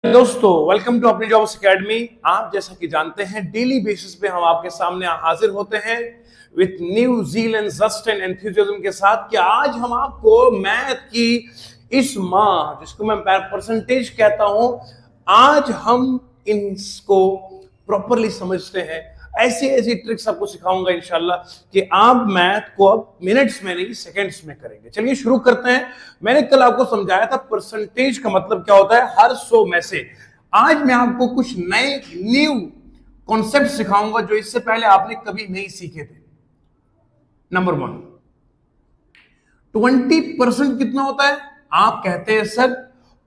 दोस्तों welcome to अपनी jobs academy. आप जैसा कि जानते हैं डेली बेसिस पे हम आपके सामने हाजिर होते हैं with new zeal and just and enthusiasm के साथ कि आज हम आपको मैथ की इस माह जिसको मैं परसेंटेज कहता हूं, आज हम इसको प्रॉपरली समझते हैं। ऐसी ऐसी ट्रिक्स आपको सिखाऊंगा इंशाल्लाह कि आप मैथ को अब मिनट्स में नहीं सेकंड्स में करेंगे। चलिए शुरू करते हैं। मैंने कल आपको समझाया था परसेंटेज का मतलब क्या होता है, हर 100 में से। आज मैं आपको कुछ नए न्यू कॉन्सेप्ट सिखाऊंगा जो इससे पहले आपने कभी नहीं सीखे थे। नंबर 1, 20% कितना होता है? आप कहते हैं सर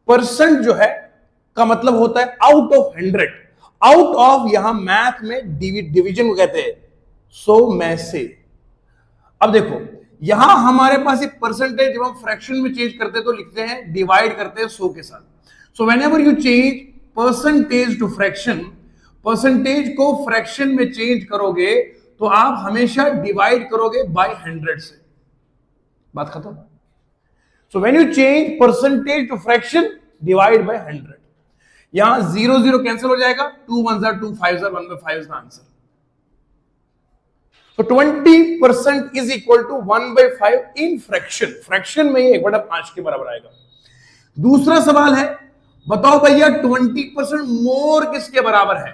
परसेंट जो है का मतलब होता है आउट ऑफ 100। आउट ऑफ यहां मैथ में डिवीजन को कहते हैं 100 में से। अब देखो यहां हमारे पास एक परसेंटेज जब हम फ्रैक्शन में चेंज करते हैं तो लिखते हैं डिवाइड करते हैं 100 के साथ। So whenever you change percentage to fraction, percentage को फ्रैक्शन में चेंज करोगे तो आप हमेशा डिवाइड करोगे बाय 100 से। बात खत्म। So when you change percentage to fraction, divide by 100। यहां 0 0 कैंसिल हो जाएगा, 2 1 2 5 1 by 5 is the answer. So 20% is equal to 1/5 in fraction। Fraction में 1/5 के बराबर आएगा। दूसरा सवाल है, बताओ भैया 20% मोर किसके बराबर है?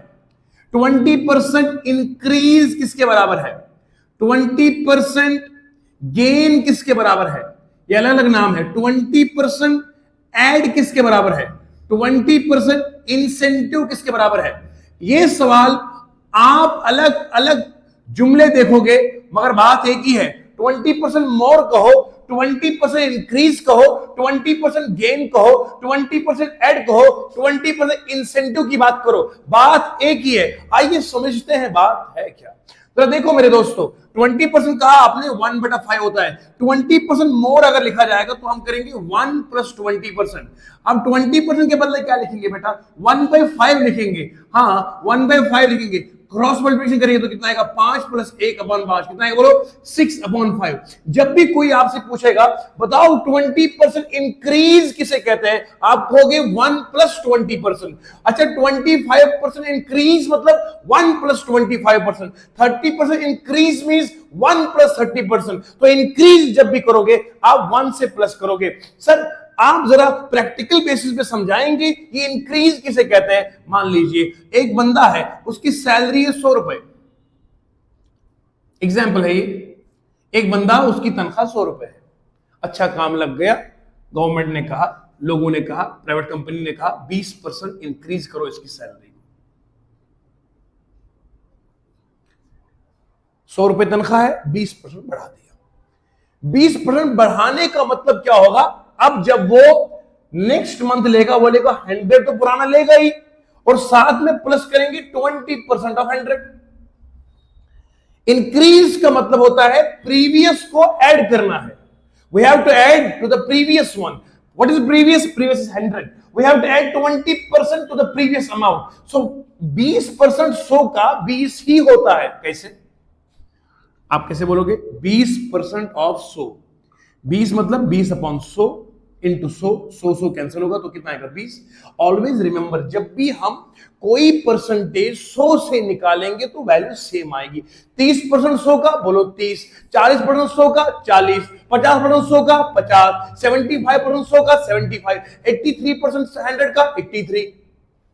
20% इंक्रीज किसके बराबर है? 20% गेन किसके बराबर है? ये अलग अलग नाम है। 20% एड किसके बराबर है? 20% इंसेंटिव किसके बराबर है? ये सवाल आप अलग अलग जुमले देखोगे मगर बात एक ही है। 20% मोर कहो, 20% इंक्रीज कहो, 20% गेन कहो, 20% ऐड कहो, 20% इंसेंटिव की बात करो, बात एक ही है। आइए समझते हैं बात है क्या। तो देखो मेरे दोस्तों, 20% कहा आपने 1/5 होता है। 20% मोर अगर लिखा जाएगा तो हम करेंगे 1 + 20%। अब 20% के बदले क्या लिखेंगे बेटा? 1/5 लिखेंगे। हाँ 1/5 लिखेंगे। क्रॉस मल्टीप्लिकेशन करेंगे तो कितना आएगा? 5 + 1/5 कितना आएगा बोलो? 6/5। जब भी कोई आपसे पूछेगा बताओ 20% इंक्रीज किसे कहते हैं, आप कहोगे 1 + 20%। अच्छा 25% इंक्रीज मतलब 1 + 25%। 30% इंक्रीज मींस 1 + 30%। तो इंक्रीज जब भी करोगे आप 1 से प्लस करोगे। सर आप जरा प्रैक्टिकल बेसिस पे समझाएंगे ये इंक्रीज किसे कहते हैं। मान लीजिए एक बंदा है, उसकी सैलरी है 100 रुपए। एग्जाम्पल है ये। एक बंदा, उसकी तनख्वाह 100 रुपए है। अच्छा काम लग गया, गवर्नमेंट ने कहा, लोगों ने कहा, प्राइवेट कंपनी ने कहा 20% इंक्रीज करो इसकी सैलरी। 100 रुपए तनख्वाह है, 20% बढ़ा दिया। 20% बढ़ाने का मतलब क्या होगा? अब जब वो नेक्स्ट मंथ लेगा, वो लेगा 100 तो पुराना लेगा ही, और साथ में प्लस करेंगे 20% ऑफ 100। इंक्रीज का मतलब होता है प्रीवियस को ऐड करना है। We have to add to the previous one. What is previous? Previous is 100। We have to add 20% to the previous amount. So 20% 100 का 20 ही होता है। कैसे? आप कैसे बोलोगे? 20% ऑफ 100। 20 मतलब 20/100 इंटू 100। 100 कैंसिल होगा तो कितना आएगा? 20। ऑलवेज रिमेंबर, जब भी हम कोई परसेंटेज 100 से निकालेंगे तो वैल्यू सेम आएगी। 30% 100 का बोलो 30, 40% 100 का 40, 50% 100 का 50, 75% 100 का 75, 83% 100 का 83।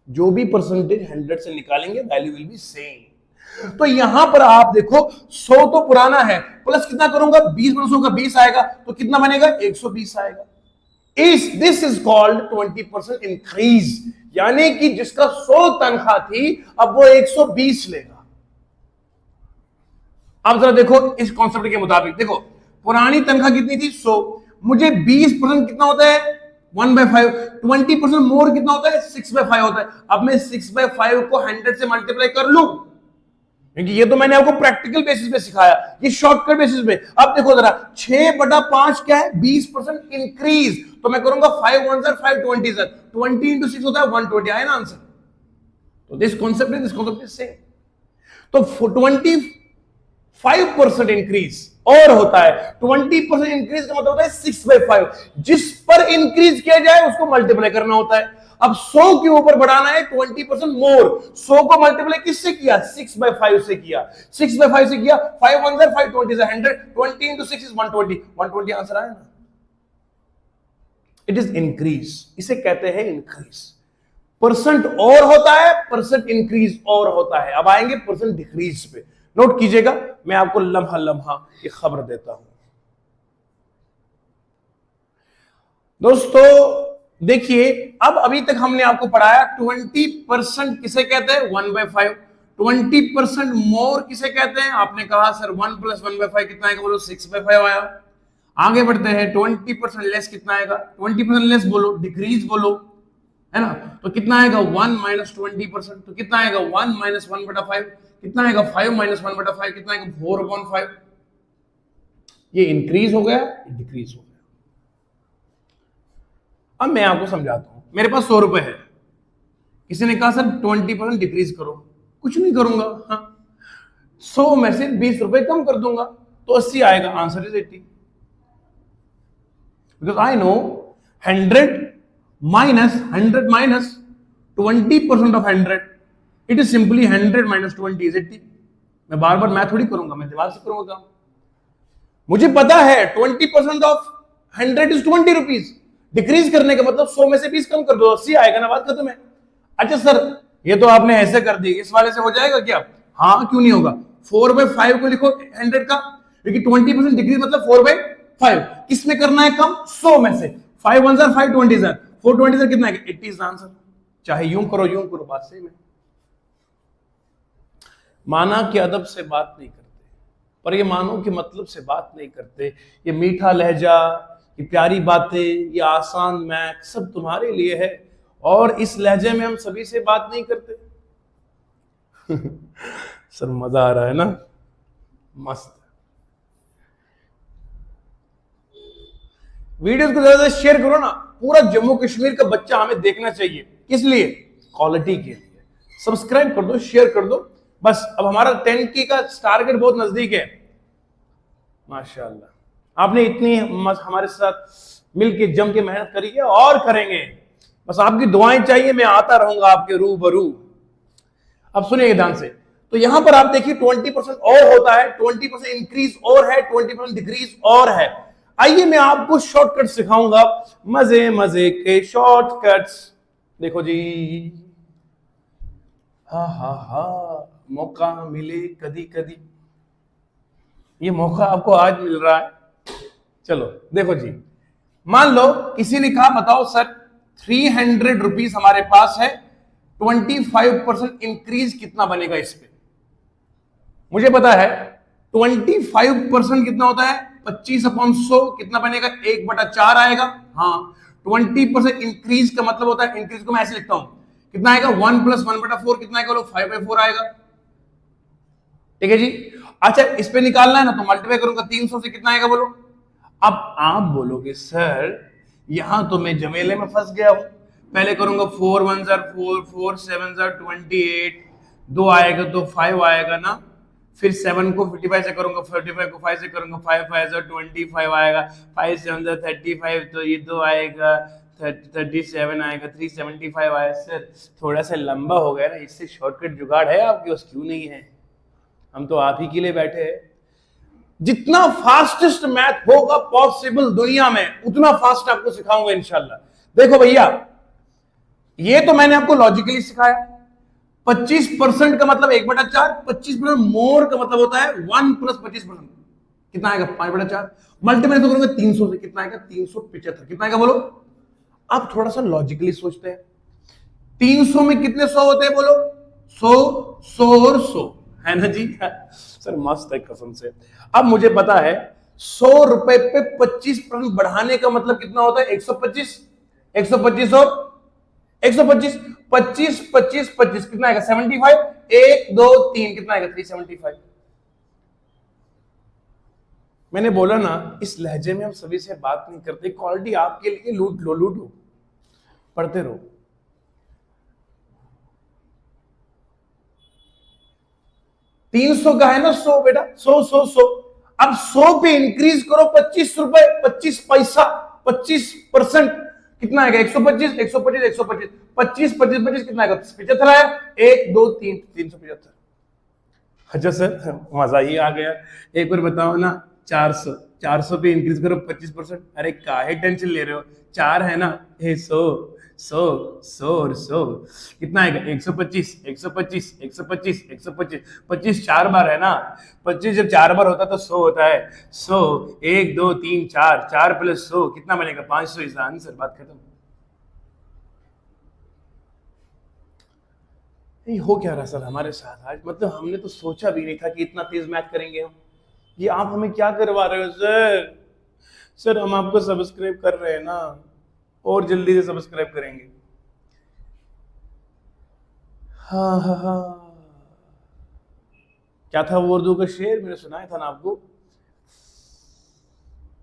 जो भी परसेंटेज 100 से निकालेंगे वैल्यू विल बी सेम। तो यहां पर आप देखो 100 तो पुराना है, प्लस कितना करूंगा? 20% 100 का 20 आएगा तो कितना बनेगा? 120 आएगा। This is called 20% increase. यानी कि जिसका 100 तनख्वाह थी अब वो 120 लेगा। अब जरा देखो इस कॉन्सेप्ट के मुताबिक, देखो पुरानी तनख्वाह कितनी थी? 100। मुझे 20% कितना होता है? 1/5। 20% मोर कितना होता है? 6/5 होता है। अब मैं 6/5 को 100 से मल्टीप्लाई कर लूं, क्योंकि ये तो मैंने आपको प्रैक्टिकल बेसिस पे सिखाया, ये शॉर्टकट बेसिस पे। अब देखो जरा 6/5 क्या है? 20% इंक्रीज। तो मैं करूंगा 5 1 5 20 सर, 20 into 6 होता है 120। आया ना आंसर? तो दिस कॉन्सेप्ट इज सेम। तो 25% इंक्रीज और होता है। 20% इंक्रीज का मतलब होता है 6/5। जिस पर इंक्रीज किया जाए उसको मल्टीप्लाई करना होता है। अब 100 के ऊपर बढ़ाना है 20% मोर। 100 को मल्टीप्लाई किससे किया? 6/5 से किया। 6/5 से किया, 5 1 5 20 100, 20 into 6 is 120। 120 आंसर आया ना। इट इज इंक्रीज, इसे कहते हैं इंक्रीज। परसेंट और होता है, परसेंट इंक्रीज और होता है। अब आएंगे परसेंट डिक्रीज पे। नोट कीजिएगा, मैं आपको लम्हा लम्हा ये खबर देता हूं। दोस्तों देखिए, अब अभी तक हमने आपको पढ़ाया 20% किसे कहते हैं? 1/5। 20% मोर किसे कहते हैं? आपने कहा सर 1 + 1/5 कितना आएगा? बोलो 6/5 आया। आगे बढ़ते हैं, 20% लेस कितना आएगा? 20% लेस बोलो, डिक्रीज बोलो, है ना? तो कितना आएगा? 1 - 20%। तो कितना आएगा? 1 - 1/5। कितना आएगा? 5 - 1/5। कितना आएगा? 4/5। ये इंक्रीज हो गया, डिक्रीज हो गया। अब मैं आपको समझाता हूं। मेरे पास 100 रुपए है, किसी ने कहा सर 20% डिक्रीज करो। कुछ नहीं करूंगा, हाँ 100 में से 20 रुपए कम कर दूंगा तो 80 आएगा। Answer is 80। Because I know 100 minus 20% of 100, it is simply 100 - 20 is 80। मैं बार बार मैं थोड़ी करूंगा, मैं दिमाग से करूंगा काम। मुझे पता है 20% ऑफ 100 इज 20 रुपीज। डिक्रीज करने का मतलब 100 में से 20 कम कर दो, 80 आएगा ना, बात खत्म है। अच्छा सर ये तो आपने ऐसे कर दी, इस वाले से हो जाएगा क्या? हाँ क्यों नहीं होगा। 4/5 को लिखो 100 का, क्योंकि 20% डिक्रीज मतलब 4/5। किसमें करना है कम? 100 में से। 5 1 5 20 420 सर कितना है? 80 इज आंसर। चाहे यूं करो, बात सही में। माना कि अदब से बात नहीं करते, पर ये मानो कि मतलब से बात नहीं करते। ये मीठा लहजा, ये प्यारी बातें, ये आसान मैथ सब तुम्हारे लिए है, और इस लहजे में हम सभी से बात नहीं करते। सर मजा आ रहा है ना? मस्त। वीडियोस को ज्यादा शेयर करो ना, पूरा जम्मू कश्मीर का बच्चा हमें देखना चाहिए। किस लिए? क्वालिटी के लिए। सब्सक्राइब कर दो, शेयर कर दो, बस। अब हमारा 10K का टारगेट बहुत नजदीक है। माशाल्लाह आपने इतनी हमारे साथ मिलके जम के मेहनत करी है, और करेंगे। बस आपकी दुआएं चाहिए, मैं आता रहूंगा आपके रूबरू। अब सुनिए ध्यान से। तो यहां पर आप देखिए 20% और होता है, 20% इंक्रीज और है, 20% डिक्रीज और है। आइए मैं आपको शॉर्टकट सिखाऊंगा, मजे मजे के शॉर्टकट्स। देखो जी, हा मौका मिले कदी कदी, ये मौका आपको आज मिल रहा है। चलो देखो जी, मान लो किसी ने कहा बताओ सर 300 रुपीज हमारे पास है, 25% इंक्रीज कितना बनेगा इस पे? मुझे पता है 25% कितना होता है? 25/100 कितना बनेगा? 1/4 आएगा। हाँ 20% इंक्रीज का मतलब होता है, इंक्रीज को मैं ऐसे लिखता हूं, कितना आएगा? 1 + 1/4 कितना आएगा? 5/4 आएगा। ठीक है जी। अच्छा इस पे निकालना है ना, तो मल्टीप्लाई करूंगा 300 से, कितना आएगा बोलो? अब आप बोलोगे सर यहां तो मैं जमेले में फंस गया हूं। पहले करूंगा 4 1 4 4 7 28, 2 आएगा तो 5 आएगा ना, फिर 7 को 55 से करूंगा, 45 को 5 से करूंगा, 5 5 25 आएगा, 5 7 35, तो ये 2 आएगा, 37 आएगा, 375 आएगा। सर थोड़ा सा लंबा हो गया ना, इससे शॉर्टकट जुगाड़ है आपके पास? क्यों नहीं है, हम तो आप ही के लिए बैठे हैं। जितना फास्टेस्ट मैथ होगा पॉसिबल दुनिया में, उतना फास्ट आपको सिखाऊंगा इंशाल्लाह। देखो भैया, ये तो मैंने आपको लॉजिकली सिखाया। 25% का मतलब 1/4, 25% मोर का मतलब होता है 1 + 25%, कितना आएगा? 5/4। मल्टीप्लाई तो करूंगा 300 से, कितना आएगा? 375। कितना आएगा बोलो? अब थोड़ा सा लॉजिकली सोचते हैं, 300 में कितने 100 होते हैं बोलो? 100 100 और 100, है ना जी? सर मस्त है कसम से। अब मुझे पता है 100 रुपए पे 25% बढ़ाने का मतलब कितना होता है? 125। 125 और 125, 25 25 25 कितना आएगा? 75। 1 2 3 कितना आएगा? 375। मैंने बोला ना, इस लहजे में हम सभी से बात नहीं करते। क्वालिटी आपके लिए, लूट लो, लूटो, पढ़ते रहो। ₹300 का है ना 100 बेटा, 100 100 100। अब 100 पे इंक्रीज करो 25 रुपए 25 पैसा, 25%, कितना आएगा 125 125 125 25 25 25 कितना आएगा 75 आया 1 2 3 375। अच्छा सर मजा ही आ गया। एक बार बताओ ना 400 400 पे इंक्रीज करो 25%। अरे काहे टेंशन ले रहे हो, 4 है ना, 100 100 100 और 100 कितना आएगा 125 125 125 125 25 4 बार है ना, 25 जब 4 बार होता तो 100 होता है। 100 1 2 3 4 4 प्लस 100 कितना बनेगा 500। इसका आंसर, बात खत्म। ये हो क्या रहा सर हमारे साथ आज, मतलब हमने तो सोचा भी नहीं था कि इतना तेज मैथ करेंगे हम। ये आप हमें क्या करवा रहे हो सर? सर हम आपको सब्सक्राइब कर रहे हैं ना, और जल्दी से सब्सक्राइब करेंगे। हाँ हाँ हाँ, क्या था वो उर्दू का शेर, मैंने सुनाया था ना आपको।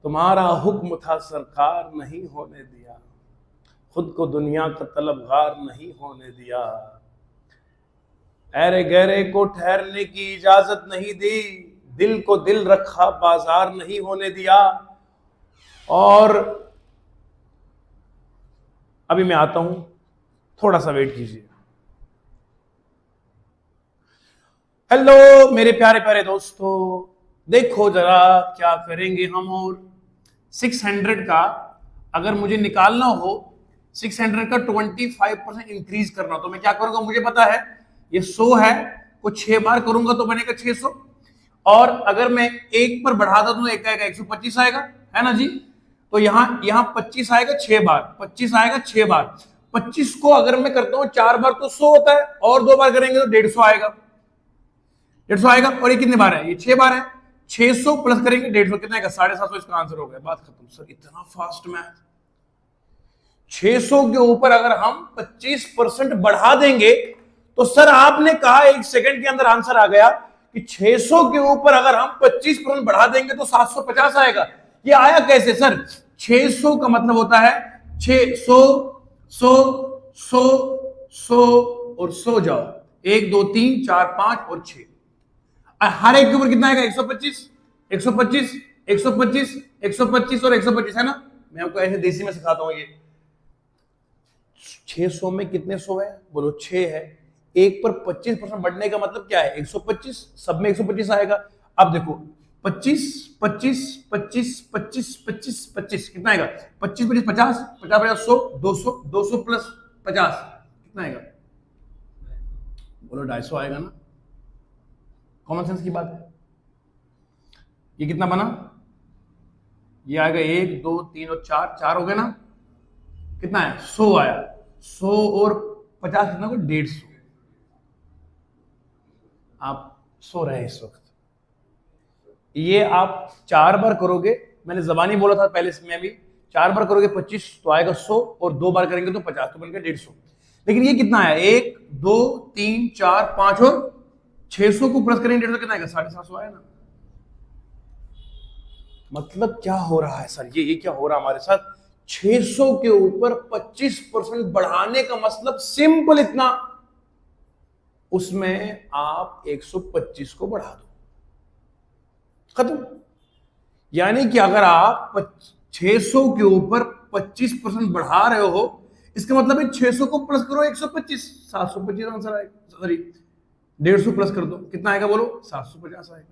तुम्हारा हुक्म था सरकार नहीं होने दिया, खुद को दुनिया का तलबगार नहीं होने दिया, ऐरे गहरे को ठहरने की इजाजत नहीं दी, दिल को दिल रखा बाजार नहीं होने दिया। और अभी मैं आता हूं, थोड़ा सा वेट कीजिए। हेलो मेरे प्यारे प्यारे दोस्तों, देखो जरा क्या करेंगे हम। और 600 का अगर मुझे निकालना हो, 600 का 25% इंक्रीज करना हो, तो मैं क्या करूंगा मुझे पता है, ये 100 है, कुछ 6 बार करूंगा तो बनेगा 600। और अगर मैं एक पर बढ़ा दूं तो एक आएगा 125 आएगा, है ना जी। तो यहां 25 आएगा 6 बार, 25 आएगा 6 बार। 25 को अगर मैं करता हूं 4 बार तो 100 होता है, और 2 बार करेंगे तो 150 आएगा, 150 आएगा। और ये कितने बार है, ये 6 बार है। 600 प्लस करेंगे 150 कितना आएगा 750। इसका आंसर हो गया, बात खत्म। सर इतना फास्ट मैथ। 600 के ऊपर अगर हम 25% बढ़ा देंगे तो सर आपने कहा 1 सेकंड के अंदर आंसर आ गया कि 600 के ऊपर अगर हम 25% बढ़ा देंगे तो 750 आएगा। ये आया कैसे सर? 600 का मतलब होता है 600 100 100 100 और 100 जाओ, 1 2 3 4 5 और 6। हर एक के ऊपर कितना आएगा 125 125 125 125 और 125, है ना। मैं आपको ऐसे देसी में सिखाता हूं। ये 600 में कितने 100 है, बोलो 6 है। एक पर 25% बढ़ने का मतलब क्या है 125, सब में 125 आएगा। अब देखो 25 25 25 25 25 25 कितना आएगा 25 25 50 50 50 100 200 200 प्लस 50 कितना आएगा, बोलो 250 आएगा ना। कॉमन सेंस की बात है। ये कितना बना, ये आएगा 1 2 3 और 4 4 हो गए ना। कितना है 100 आया, 100 और 50 कितना को 150। आप सो रहे हैं इस वक्त। ये आप 4 बार करोगे, मैंने जबानी बोला था पहले में भी, 4 बार करोगे 25 तो आएगा 100, और 2 बार करेंगे तो 50 तो बन गया 150। लेकिन ये कितना है 1 2 3 4 5 और 600 को प्लस करेंगे 150 कितना आएगा 750 आया ना। मतलब क्या हो रहा है सर, ये क्या हो रहा है हमारे साथ? 600 के ऊपर 25% बढ़ाने का मतलब सिंपल इतना, उसमें आप 125 को बढ़ा दो, खत्म। यानी कि अगर आप 600 के ऊपर 25% बढ़ा रहे हो, इसका मतलब है 600 को प्लस करो 125, 725 आंसर आएगा। सॉरी 150 प्लस कर दो, कितना आएगा बोलो 750 आएगा।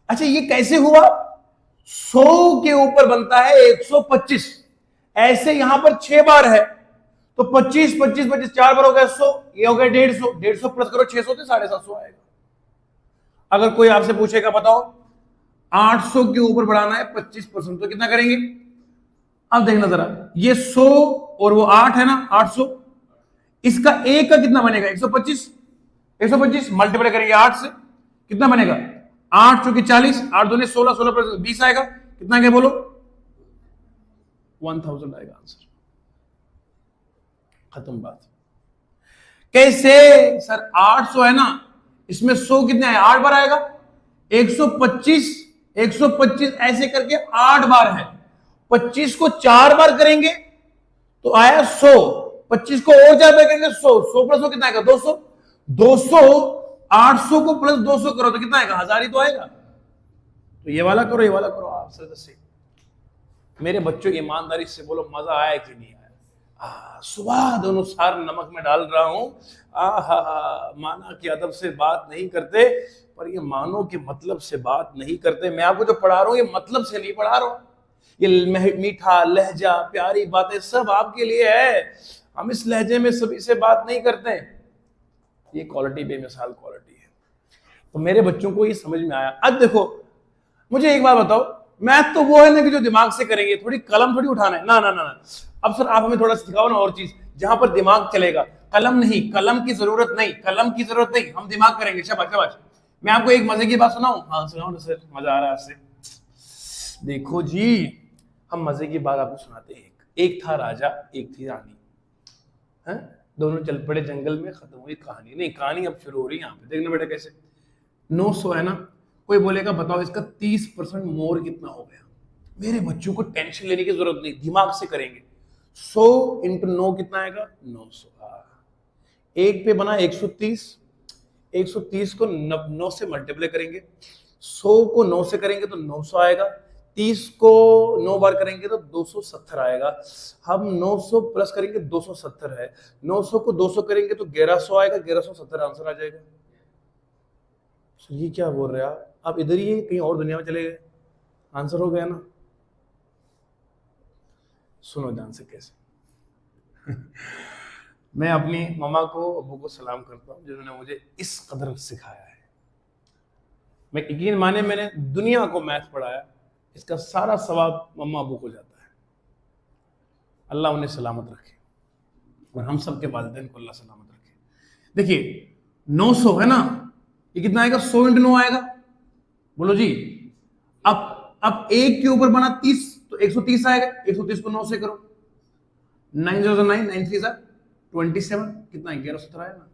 अच्छा ये कैसे हुआ? 100 के ऊपर बनता है 125, ऐसे यहां पर 6 बार है तो 25 25 25 4 बार हो गया 100, ये हो गया 150, 150 प्लस करो 600 से 750 आएगा। अगर कोई आपसे पूछेगा बताओ 800 के ऊपर बढ़ाना है 25% तो कितना करेंगे? अब देखना जरा, ये 100 और वो 8 है ना 800, इसका एक का कितना बनेगा 125, 125 मल्टीप्लाई करेंगे 8 से, कितना बनेगा 8 चौके 40, 8 दूनी 16, 16 प्लस 20 आएगा, कितना क्या बोलो 1000 आएगा आंसर, खत्म बात। कैसे सर? 800 है ना, इसमें 100 कितने आए 8 बार आएगा, 125 125 ऐसे करके 8 बार है। 25 को 4 बार करेंगे तो आया 100, 25 को और 4 बार करेंगे 100, 100 प्लस 100 कितना आएगा 200, 200 800 को प्लस 200 करो तो कितना आएगा 1000 ही तो आएगा। तो ये वाला करो ये वाला करो, आप सर से मेरे बच्चों ईमानदारी से बोलो, मजा आया कि नहीं आया? स्वाद अनुसार नमक में डाल रहा हूं। माना कि अदब से बात नहीं करते, पर ये मानो कि मतलब से बात नहीं करते। मैं आपको जो पढ़ा रहा हूं ये मतलब से नहीं पढ़ा रहा हूं। ये मीठा लहजा, प्यारी बातें सब आपके लिए है। हम इस लहजे में सभी से बात नहीं करते। ये क्वालिटी बेमिसाल क्वालिटी है। तो मेरे बच्चों को ये समझ में आया। अब देखो, मुझे एक बात बताओ, मैथ तो वो है ना कि जो दिमाग से करेंगे, थोड़ी कलम थोड़ी उठाना है। ना ना ना ना, अब सर आप हमें थोड़ा सिखाओ ना और चीज जहां पर दिमाग चलेगा। कलम नहीं, कलम की जरूरत नहीं, कलम की जरूरत नहीं, हम दिमाग करेंगे। शाबाश शाबाश। मैं आपको एक मजे की बात सुनाऊं? हाँ सुनाओ ना सर, मजा आ रहा है आपसे। देखो जी, हम मजे की बात आपको सुनाते हैं। एक था राजा, एक थी रानी, है? दोनों चल पड़े जंगल में, खत्म हुई कहानी। नहीं, कहानी अब शुरू हो रही है यहाँ पे। देखना बेटा कैसे। 900 है ना, कोई बोलेगा बताओ इसका 30% मोर कितना हो गया? मेरे बच्चों को टेंशन लेने की जरूरत नहीं, दिमाग से करेंगे। 100 इंटू 9 कितना आएगा? 900। एक पे बना 130, 130 को 9 से मल्टीप्लाई करेंगे, 100 को 9 से करेंगे तो 900 आएगा, 30 को 9 बार करेंगे तो 270 आएगा। हम 900 प्लस करेंगे 270 है, 900 को 200 करेंगे तो 1100 आएगा, 1170 आंसर आ जाएगा। ये क्या बोल रहे हैं आप इधर ही कहीं और दुनिया में चले गए? आंसर हो गया ना? सुनो ध्यान से कैसे। मैं अपनी मम्मा को, अब्बू को सलाम करता हूँ जिन्होंने मुझे इस कदर सिखाया है। मैं यकीन माने, मैंने दुनिया को मैथ पढ़ाया, इसका सारा सवाब मम्मा अब्बू को जाता है। अल्लाह उन्हें सलामत रखे और हम सब के वालिदैन को अल्लाह सलामत रखे। देखिए 900 है ना, ये कितना आएगा? 100 इंटू 9 आएगा। बोलो जी। अब एक के ऊपर बना 30 तो 130 आएगा। 130 को 9 से करो, 9 0 9, 9 3 27, कितना? 1170 आएगा।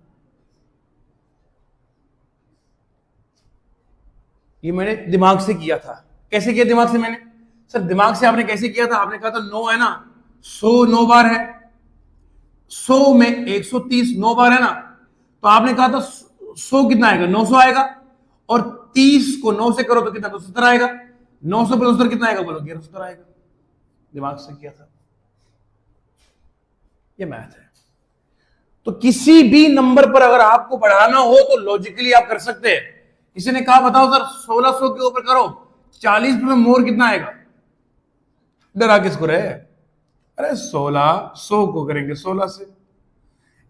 ये मैंने दिमाग से किया था। कैसे किया दिमाग से मैंने? सर दिमाग से आपने कैसे किया था? आपने कहा था 9 है ना, 100 9 बार है, 100 में 130 9 बार है ना, तो आपने कहा था 100 कितना आएगा? 900 आएगा। और 30 को 9 से करो तो कितना? 270 आएगा। 900 प्लस 70 कितना आएगा? बोलो 1170 आएगा। दिमाग से किया था। ये मैथ है। तो किसी भी नंबर पर अगर आपको बढ़ाना हो तो लॉजिकली आप कर सकते हैं। किसी ने कहा बताओ सर 1600 के ऊपर करो, 40 प्लस मोर कितना आएगा? डरा किसको रहे? अरे 100 को करेंगे 16 से,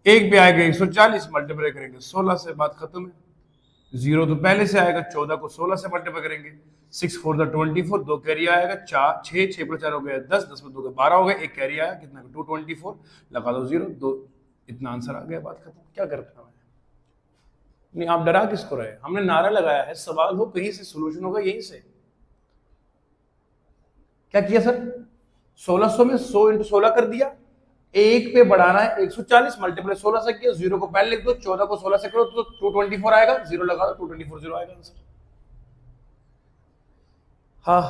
एक पे आएगा 140, मल्टीप्लाई करेंगे 16 से, बात खत्म है। 0 तो पहले से आएगा, 14 को 16 से मल्टीप्लाई करेंगे, 6 4 24, 2 कैरी आएगा, 4 6 6 प्लस 4 हो गया 10, 10 में 2 के 12 हो गए, एक कैरी आया कितना? 224, लगा दो 0 2, इतना आंसर आ गया, बात खत्म। क्या करता है? नहीं, आप डरा किसको रहे? हमने नारा लगाया है, सवाल हो कहीं से, सोल्यूशन होगा यहीं से। क्या किया सर? 1600 में 100 इंटू 16 कर दिया, एक पे बढ़ाना है 140, मल्टीप्लाई 16 से किया, 0 को पहले लिख दो, 14 को 16 से करो तो 224 आएगा, 0 लगा दो, 224 0 आएगा आंसर। हा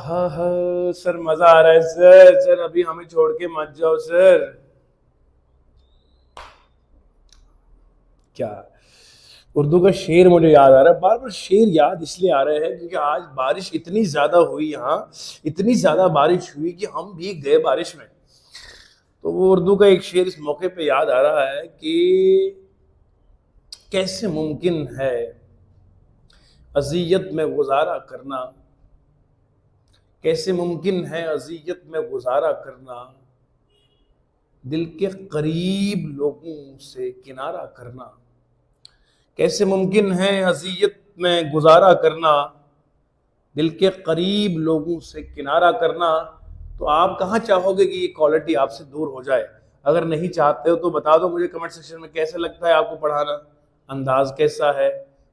सर मजा आ रहा है सर। सर अभी हमें छोड़ के मत जाओ सर। क्या उर्दू का शेर मुझे याद आ रहा है, बार बार शेर याद इसलिए आ रहे हैं क्योंकि आज बारिश इतनी ज्यादा हुई, यहाँ इतनी ज्यादा बारिश हुई कि हम भीग गए बारिश में। तो वो उर्दू का एक शेर इस मौके पे याद आ रहा है कि कैसे मुमकिन है अजियत में गुजारा करना, कैसे मुमकिन है अजियत में गुजारा करना, दिल के करीब लोगों से किनारा करना। कैसे मुमकिन है अजियत में गुजारा करना, दिल के करीब लोगों से किनारा करना। तो आप कहाँ चाहोगे कि ये क्वालिटी आपसे दूर हो जाए? अगर नहीं चाहते हो तो बता दो मुझे कमेंट सेक्शन में, कैसे लगता है आपको पढ़ाना, अंदाज कैसा है,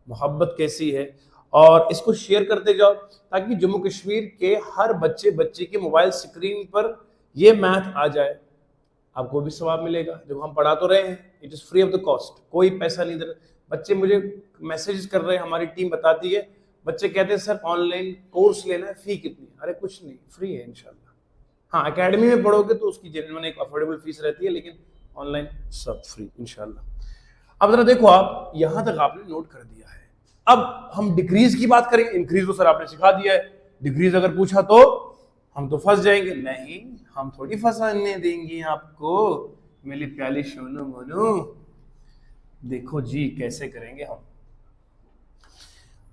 मोहब्बत कैसी है। और इसको शेयर करते जाओ ताकि जम्मू कश्मीर के हर बच्चे की मोबाइल स्क्रीन पर ये मैथ आ जाए। आपको भी सवाब मिलेगा। जब हम पढ़ा तो रहे हैं, it is free of the cost, कोई पैसा नहीं दे रहा। बच्चे मुझे मैसेज कर रहे हैं, हमारी टीम बताती है, बच्चे कहते हैं सर ऑनलाइन कोर्स लेना है, फी कितनी? अरे कुछ नहीं, फ्री है इंशाल्लाह। हाँ, एकेडमी में पढ़ोगे तो उसकी जेन्युइन एक अफोर्डेबल फीस रहती है, लेकिन ऑनलाइन सब फ्री इंशाल्लाह। अब जरा देखो, आप यहां तक आपने नोट कर दिया है। अब हम डिक्रीज की बात करें। इंक्रीज तो सर आपने सिखा दिया है, डिक्रीज अगर पूछा तो हम तो फंस जाएंगे। नहीं, हम थोड़ी फंसाने देंगे आपको, मेरी प्याली सोनू मोनू। देखो जी कैसे करेंगे हम।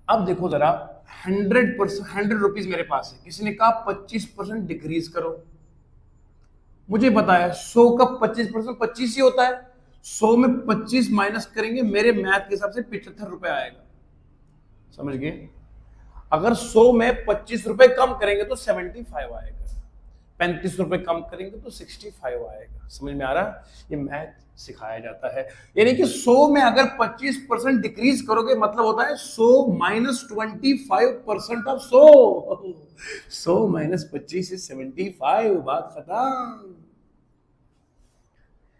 अब देखो जरा, 100%, 100 रुपीज मेरे पास है, किसी ने कहा 25% डिक्रीज करो। मुझे पता है 100 का 25% 25 ही होता है। 100 में 25 माइनस करेंगे, मेरे मैथ के हिसाब से 75 रुपए आएगा। समझ गए? अगर 100 में 25 रुपए कम करेंगे तो 75 आएगा, 35 रुपए कम करेंगे तो 65 आएगा। समझ में आ रहा? ये मैथ सिखाया जाता है। यानी कि 100 में अगर 25% डिक्रीज करोगे मतलब होता है 100 माइनस 25% ऑफ 100। 100 minus 25 is 75। बात खत्म।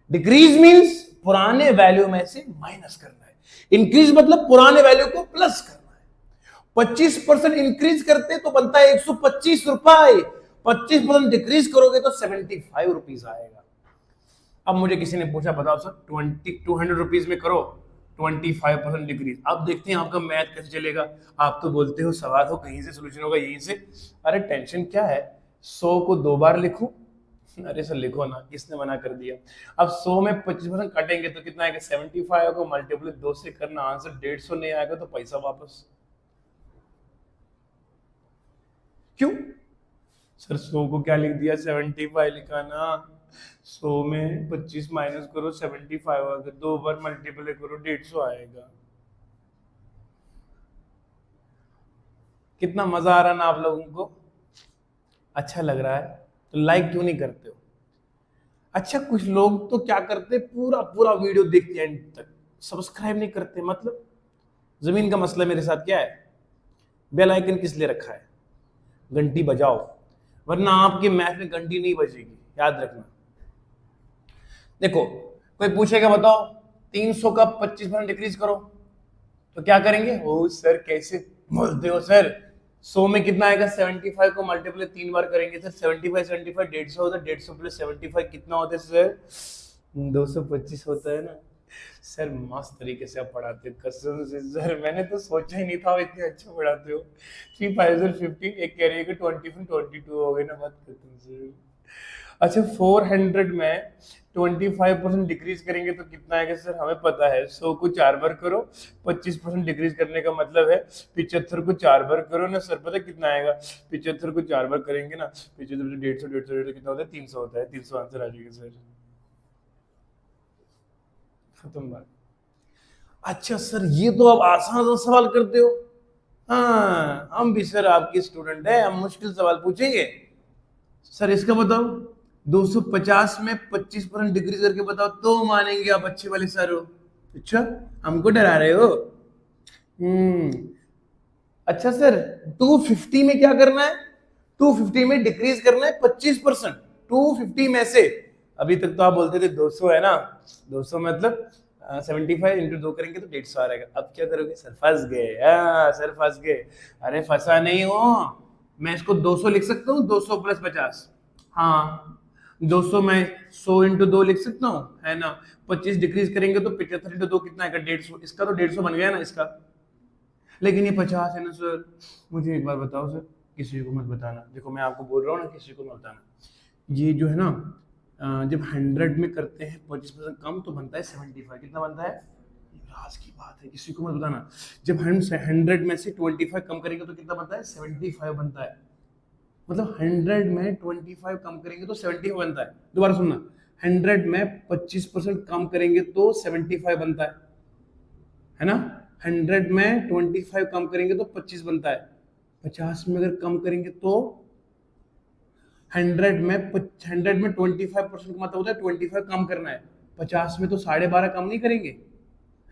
डिक्रीज मींस पुराने वैल्यू में से माइनस करना है, इंक्रीज मतलब पुराने वैल्यू को प्लस करना है। 25% इंक्रीज करते तो बनता है 125 रुपए, 25% डिक्रीज करोगे तो 75 रुपीज आएगा। अब मुझे किसी ने पूछा बताओ सर 200 रुपीज में करो 25% डिक्रीज, अब देखते हैं आपका मैथ कैसे चलेगा। आप तो बोलते हो सवाल हो कहीं से, सोल्यूशन होगा यहीं से। अरे टेंशन क्या है, 100 को 2 बार लिखूं? अरे सर लिखो ना, किसने मना कर दिया। अब 100 में 25% काटेंगे तो कितना आएगा 75 को मल्टीप्लाई 2 से करना, आंसर 150 नहीं आएगा तो पैसा वापस। क्यों सर 100 को क्या लिख दिया 75 लिखा ना। 100 में 25 माइनस करो 75 आएगा, 2 बार मल्टीप्लाई करो 150 आएगा। कितना मजा आ रहा ना आप लोगों को? अच्छा लग रहा है तो लाइक क्यों नहीं करते हो? अच्छा कुछ लोग तो क्या करते, पूरा पूरा वीडियो देखते हैं एंड तक, सब्सक्राइब नहीं करते। मतलब जमीन का मसला मेरे साथ क्या है? बेल आइकन किस लिए रखा है? घंटी बजाओ, वरना आपके मैथ में घंटी नहीं बजेगी, याद रखना। देखो कोई पूछेगा बताओ 300 का 25% डिक्रीज करो, तो क्या करेंगे? ओ सर कैसे बोलते हो सर, 100 में कितना आएगा 75 को मल्टीप्लाई 3 बार करेंगे सर, 75 75 150 होता है, 150 प्लस 75 कितना होता है सर? 225 होता है ना। सर मस्त तरीके से आप पढ़ाते हो कसम से सर, मैंने तो सोचा ही नहीं था आप इतने अच्छे पढ़ाते हो। 3 5 15 एक कह रही है कि 22 हो गए ना, बात खत्म सर। अच्छा 400 में 25% डिक्रीज करेंगे तो कितना आएगा सर? हमें पता है 100 को 4 बार करो, 25% डिक्रीज करने का मतलब है 75 को 4 बार करो ना सर। पता कितना आएगा? 75 को 4 बार करेंगे ना, 75 150 कितना होता है 300 होता है, 300 आंसर आ जाएगा सर। खत्म बात। अच्छा सर ये तो आप आसान आसान सवाल करते हो। हाँ हम भी सर आपके स्टूडेंट है, हम मुश्किल सवाल पूछेंगे। सर इसका बताओ 250 में 25% डिक्रीज करके बताओ तो मानेंगे आप अच्छे वाले सर हो। अच्छा हमको डरा रहे हो? अच्छा सर 250 में क्या करना है? 250 में डिक्रीज करना है 25%। 250 में से अभी तक तो आप बोलते थे 200 है ना, 200 मतलब 75 इंटू 2 करेंगे तो 150 आ रहेगा। अब क्या करोगे? सर फंस गए। सर फंस गए। अरे फंसा नहीं हो, मैं इसको 200 लिख सकता हूँ, 200 प्लस 50। हाँ 200 में 100 इंटू 2 लिख सकता हूँ है ना। 25 डिक्रीज करेंगे तो 75 इंटू 2 कितना आएगा 150। इसका तो 150 बन गया ना इसका, लेकिन ये 50 है ना सर। मुझे एक बार बताओ सर, किसी को मत बताना, देखो मैं आपको बोल रहा हूँ ना किसी को मत बताना। ये जो है ना जब 100 में करते हैं 25% कम तो बनता है 75। कितना बनता है? राज की बात है, किसी को मत बताना। जब हम 100 में से 25 कम करेंगे तो कितना बनता है? 75 बनता है। मतलब 100 में 25 कम करेंगे तो 75 बनता है। दोबारा सुनना, 100 में 25% कम करेंगे तो 75 बनता है ना। 100 में 25 कम करेंगे तो 25 बनता है। 50 में अगर कम करेंगे तो 100 में 25% का मतलब होता है 25 कम करना है। 50 में तो 12.5 कम नहीं करेंगे,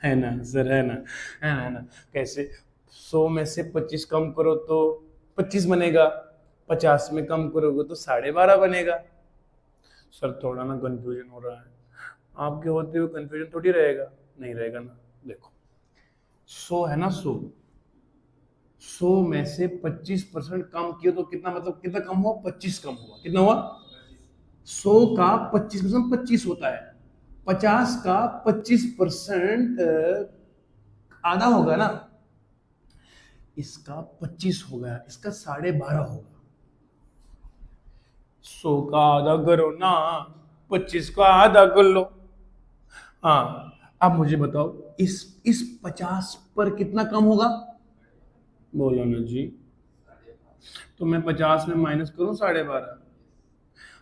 है ना सर? है ना, है ना, है ना। कैसे? 100 में से 25 कम करो तो 25 बनेगा, 50 में कम करोगे तो 12.5 बनेगा। सर थोड़ा ना कंफ्यूजन हो रहा है, आपके होते हुए कंफ्यूजन थोड़ी रहेगा। नहीं रहेगा ना। देखो 100 है ना, 100 में से 25% कम किया तो कितना, मतलब कितना कम हुआ? 25 कम हुआ। कितना हुआ? 100 का 25% 25 होता है, 50 का 25% आधा होगा ना, इसका 25 हो गया, इसका 12.5 होगा। 100 का आधा करो ना, 25 का आधा कर लो। हाँ, अब मुझे बताओ इस 50 पर कितना कम होगा? बोलो ना जी। तो मैं 50 में माइनस करूं 12.5?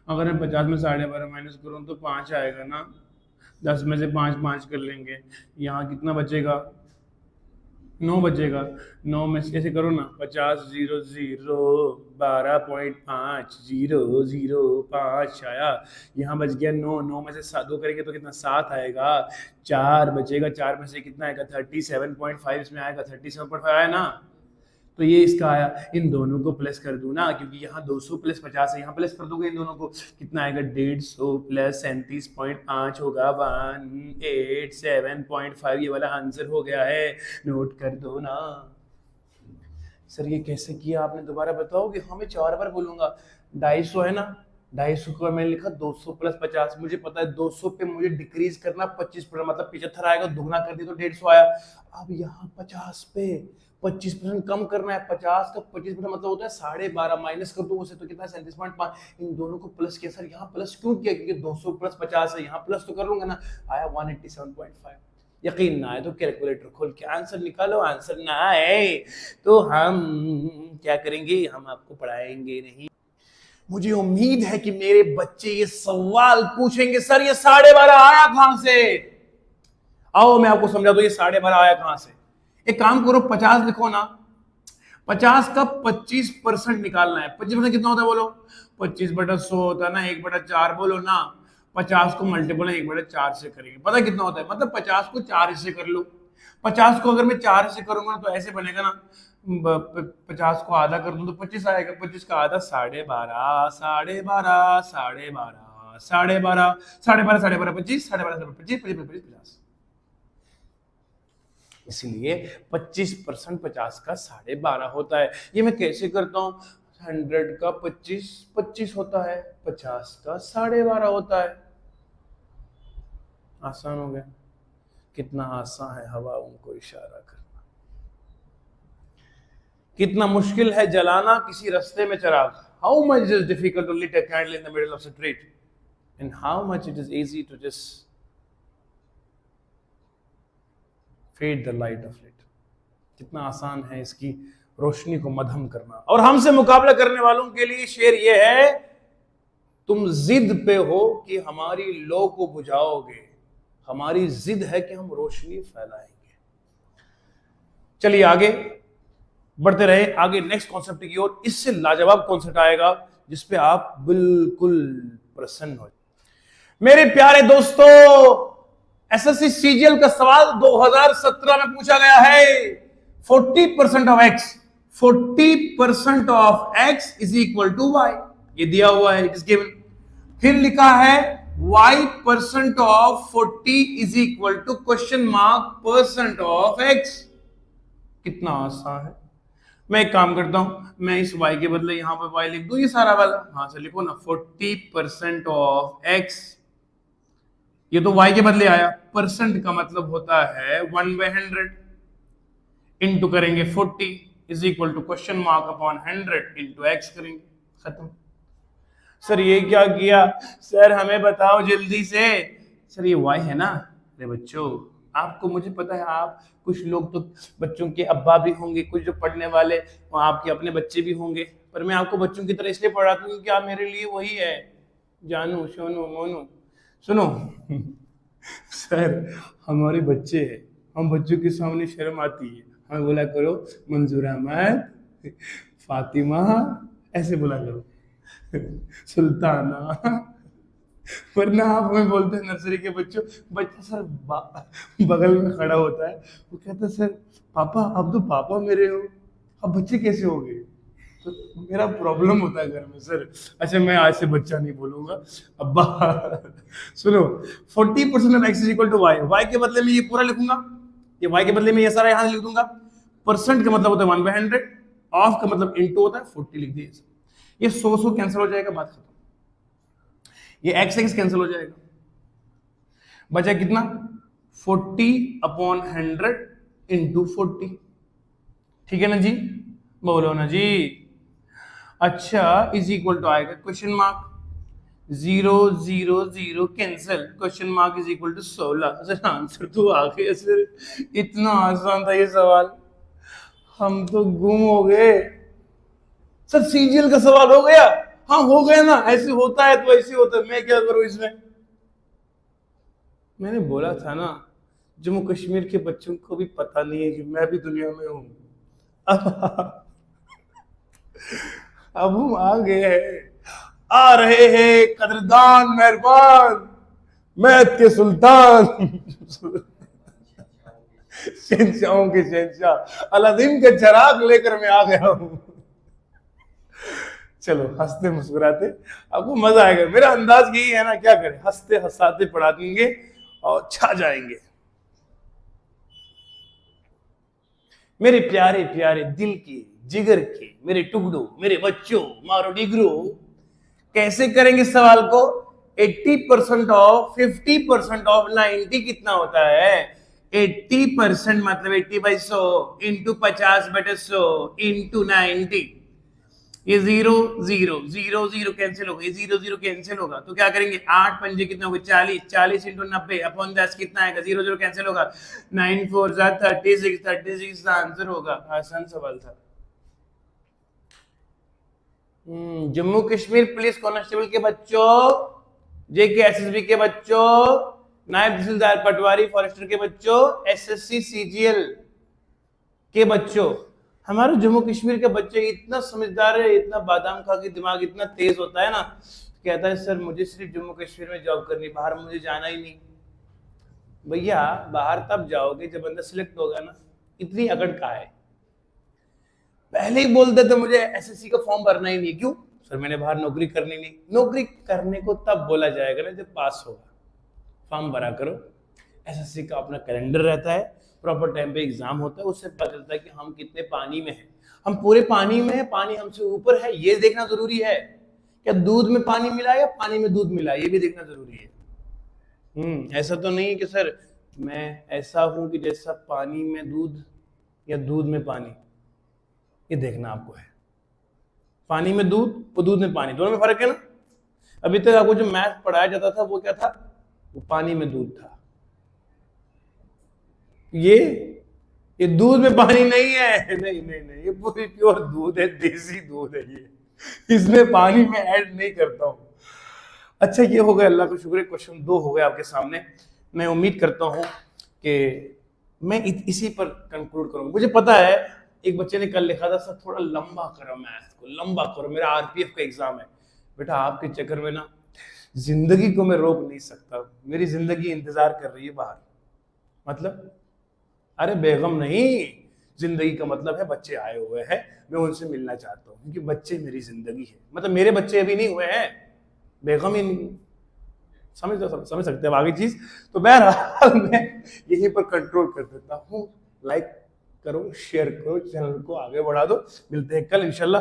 अगर मैं 50 में 12.5 माइनस करूं तो 5 आएगा ना। 10 में से 5 5 कर लेंगे, यहाँ कितना बचेगा? 9 बचेगा। 9 में से ऐसे करो ना, 50 0 0 12.5 0 0 5 आया। यहाँ बच गया 9। 9 में से 2 करेंगे तो कितना? 7 आएगा। 4 बचेगा। 4 में से कितना आएगा? 37.5 इसमें आएगा। 37.5 आया ना। तो ये इसका आया। इन दोनों को प्लस कर दूं ना, क्योंकि यहाँ 200 प्लस 50 है, यहाँ प्लस कर दोगे इन दोनों को, कितना आएगा? 150 प्लस 37.5 होगा 187.5। ये वाला आंसर हो गया है, नोट कर दो ना। सर ये कैसे किया आपने, दोबारा बताओगे? हाँ मैं 4 बार बोलूंगा। 250 है ना, 250 को मैंने लिखा 200 प्लस 50। मुझे पता है 200 पे मुझे डिक्रीज करना 25%, मतलब 75 आएगा, दुगना कर दिया तो 150 आया। अब यहाँ 50 पे 25% कम करना है। 50 का 25% मतलब होता है 12.5, माइनस कर दो उसे तो कितना? 37.5। इन दोनों को प्लस किया। सर यहाँ प्लस क्यों किया? क्योंकि 200 प्लस 50 है, यहाँ प्लस तो कर लूंगा ना। आया 187.5। यकीन ना आए तो कैलकुलेटर खोल के आंसर निकालो। आंसर ना आए तो हम क्या करेंगे? हम आपको पढ़ाएंगे नहीं। मुझे उम्मीद है कि मेरे बच्चे ये सवाल पूछेंगे, सर ये 12.5 आया कहां से? आओ मैं आपको समझा दूं ये 12.5 आया कहां से। एक काम करो, 50 लिखो ना। 50 का 25% निकालना है। 25% कितना होता है बोलो? 25/100 होता है ना, 1/4 बोलो ना। 50 को मल्टीपल 1/4 से करेंगे, पता कितना होता है? मतलब 50 को 4 हिस्से कर लो। 50 को अगर मैं 4 हिस्से करूंगा तो ऐसे बनेगा ना, 50 को आधा कर दूं तो 25 आएगा। 25 का आधा 12.5, 12.5, 12.5, 12.5, 12.5, 12.5, 25, 12.5, 25, 25, 25, 50। इसलिए 25% 50 का 12.5 होता है। ये मैं कैसे करता हूं? 100 का 25 25 होता है, 50 का 12.5 होता है। आसान हो गया। कितना आसान है हवाओं को इशारा करना, कितना मुश्किल है जलाना किसी रास्ते में चिराग। How much is difficult to lit a candle in the middle of the street, and how much it is easy to just fade the light of it. कितना आसान है इसकी रोशनी को मध्यम करना। और हमसे मुकाबला करने वालों के लिए शेर ये है, तुम जिद पे हो कि हमारी लो को बुझाओगे, हमारी जिद है कि हम रोशनी फैलाएंगे। चलिए आगे बढ़ते रहे, आगे नेक्स्ट कॉन्सेप्ट की ओर। इससे लाजवाब कॉन्सेप्ट आएगा जिसपे आप बिल्कुल प्रसन्न हो। मेरे प्यारे दोस्तों, एसएससी सीजीएल का सवाल 2017 में पूछा गया है। 40% of x, 40% of x is equal to y, ये दिया हुआ है, इट इज गिवन। फिर लिखा है y% of 40 is equal to question mark percent of x। कितना आसान है। मैं एक काम करता हूं, मैं इस y के बदले यहां पर y लिख दूं, ये सारा वाला हां से लिखो ना। 40% ऑफ x, ये तो y के बदले आया। परसेंट का मतलब होता है 1/100, इंटू करेंगे 40 is equal to question mark upon 100 into x करेंगे, खत्म। सर ये क्या किया? सर हमें बताओ जल्दी से। सर ये y है ना। अरे बच्चों, आपको, मुझे पता है आप कुछ लोग तो बच्चों के अब्बा भी होंगे, कुछ जो पढ़ने वाले वहां आपके अपने बच्चे भी होंगे, पर मैं आपको बच्चों की तरह इसलिए पढ़ाता हूँ क्योंकि आप मेरे लिए वही है, जानू सोनू मोनू। सुनो सर हमारे बच्चे हैं, हम बच्चों के सामने शर्म आती है, हमें बोला करो मंजूर अहमद, फातिमा, ऐसे बोला करो, सुल्ताना। वरना आप हमें बोलते हैं नर्सरी के बच्चों, बच्चा सर बगल में खड़ा होता है, वो कहता है सर पापा अब तो पापा मेरे हो, अब बच्चे कैसे हो गए? तो मेरा प्रॉब्लम होता है घर में सर। अच्छा मैं आज से बच्चा नहीं बोलूंगा, अब्बा। सुनो, 40% of x is equal to y, y के बदले में ये पूरा लिखूंगा, ये वाई के बदले में ये सारा यहां लिख दूंगा। परसेंट का मतलब होता है 1/100, ऑफ का मतलब इनटू होता है 40 लिख दिए। ये 100 कैंसिल हो जाएगा, बात खत्म। ये एक्स एक्स कैंसिल हो जाएगा, बचा कितना? 40/100 इंटू 40, ठीक है ना जी? बोलो ना जी। अच्छा इज इक्वल टू आएगा question mark, 0 0 0 cancel, question mark is equal to 16। Sir answer तो आ गया सर, इतना आसान था ये सवाल, हम तो गुम हो गए। सर सीजीएल का सवाल हो गया? हाँ हो गया ना, ऐसे होता है तो ऐसे होता है, मैं क्या करूं इसमें। मैंने बोला था ना, जम्मू कश्मीर के बच्चों को भी पता नहीं है कि मैं भी दुनिया में हूं। अब हम आ गए हैं, आ रहे हैं कदरदान मेहरबान, मैथ के सुल्तान, शहंशाहों के शहंशाह, अलादीन के चिराग लेकर मैं आ गया हूं। चलो हंसते मुस्कुराते, आपको मजा आएगा। मेरा अंदाज यही है ना, क्या करें, हंसते हंसाते पढ़ा देंगे और छा जाएंगे। मेरे प्यारे प्यारे दिल के जिगर के मेरे टुकड़ों, मेरे बच्चों, मारो डिगरो, कैसे करेंगे सवाल को? 80% ऑफ 50% ऑफ 90 कितना होता है? 80% मतलब 80/100 इंटू 50/100 इंटू 90। ये 0 0 0 0 कैंसिल होगा, ये 0 0 कैंसिल होगा, तो क्या करेंगे? 8 पंजे कितना होगा? 40, 40 इंटू 90 अपॉन 10 कितना आएगा? 0 0 कैंसिल होगा, 9 4 36, 36 का आंसर होगा। आसान सवाल था। जम्मू कश्मीर पुलिस कांस्टेबल के बच्चों, जेके एसएसबी के बच्चों, नायब तहसीलदार पटवारी फॉरेस्टर के बच्चों, एसएससी सीजीएल के बच्चों, हमारे जम्मू कश्मीर के बच्चे इतना समझदार है, इतना बादाम खा के दिमाग इतना तेज होता है ना, कहता है सर मुझे सिर्फ जम्मू कश्मीर में जॉब करनी, बाहर मुझे जाना ही नहीं। भैया बाहर तब जाओगे जब बंदा सिलेक्ट होगा ना, इतनी अकड़ का है। पहले ही बोल देते मुझे एसएससी का फॉर्म भरना ही नहीं। क्यों सर? मैंने बाहर नौकरी करनी नहीं। नौकरी करने को तब बोला जाएगा ना जब पास होगा। फॉर्म भरा करो, एसएससी का अपना कैलेंडर रहता है, प्रॉपर टाइम पे एग्जाम होता है, उससे पता चलता है कि हम कितने पानी में हैं। हम पूरे पानी में हैं, पानी हमसे ऊपर है, ये देखना जरूरी है। क्या दूध में पानी मिला या पानी में दूध मिला, ये भी देखना जरूरी है। ऐसा तो नहीं है कि सर मैं ऐसा हूं कि जैसा पानी में दूध या दूध में पानी, ये देखना आपको है। पानी में दूध और दूध में पानी, दोनों में फर्क है ना। अभी तक आपको जो मैथ पढ़ाया जाता था वो क्या था? वो पानी में दूध था। ये दूध में पानी नहीं है, नहीं नहीं नहीं, ये पूरी प्योर दूध है, देसी दूध है ये, इसमें पानी में ऐड नहीं करता हूं। अच्छा ये हो गया, अल्लाह का शुक्र है, क्वेश्चन 2 हो गए आपके सामने। मैं उम्मीद करता हूं कि मैं इसी पर कंक्लूड करूंगा। मुझे पता है एक बच्चे ने कल लिखा था सर थोड़ा लंबा करो मैथ को, लंबा करो, मेरा आरपीएफ का एग्जाम है। बेटा आपके चक्कर में ना जिंदगी को मैं रोक नहीं सकता, मेरी जिंदगी इंतजार कर रही है बाहर। मतलब अरे बेगम नहीं, जिंदगी का मतलब है बच्चे आए हुए हैं, मैं उनसे मिलना चाहता हूँ, क्योंकि बच्चे मेरी जिंदगी है। मतलब मेरे बच्चे अभी नहीं हुए हैं, बेगम ही समझ सकते हैं आगे चीज। तो बहरहाल मैं यहीं पर कंट्रोल कर देता हूँ। लाइक करो, शेयर करो, चैनल को आगे बढ़ा दो। मिलते हैं कल इंशाल्लाह।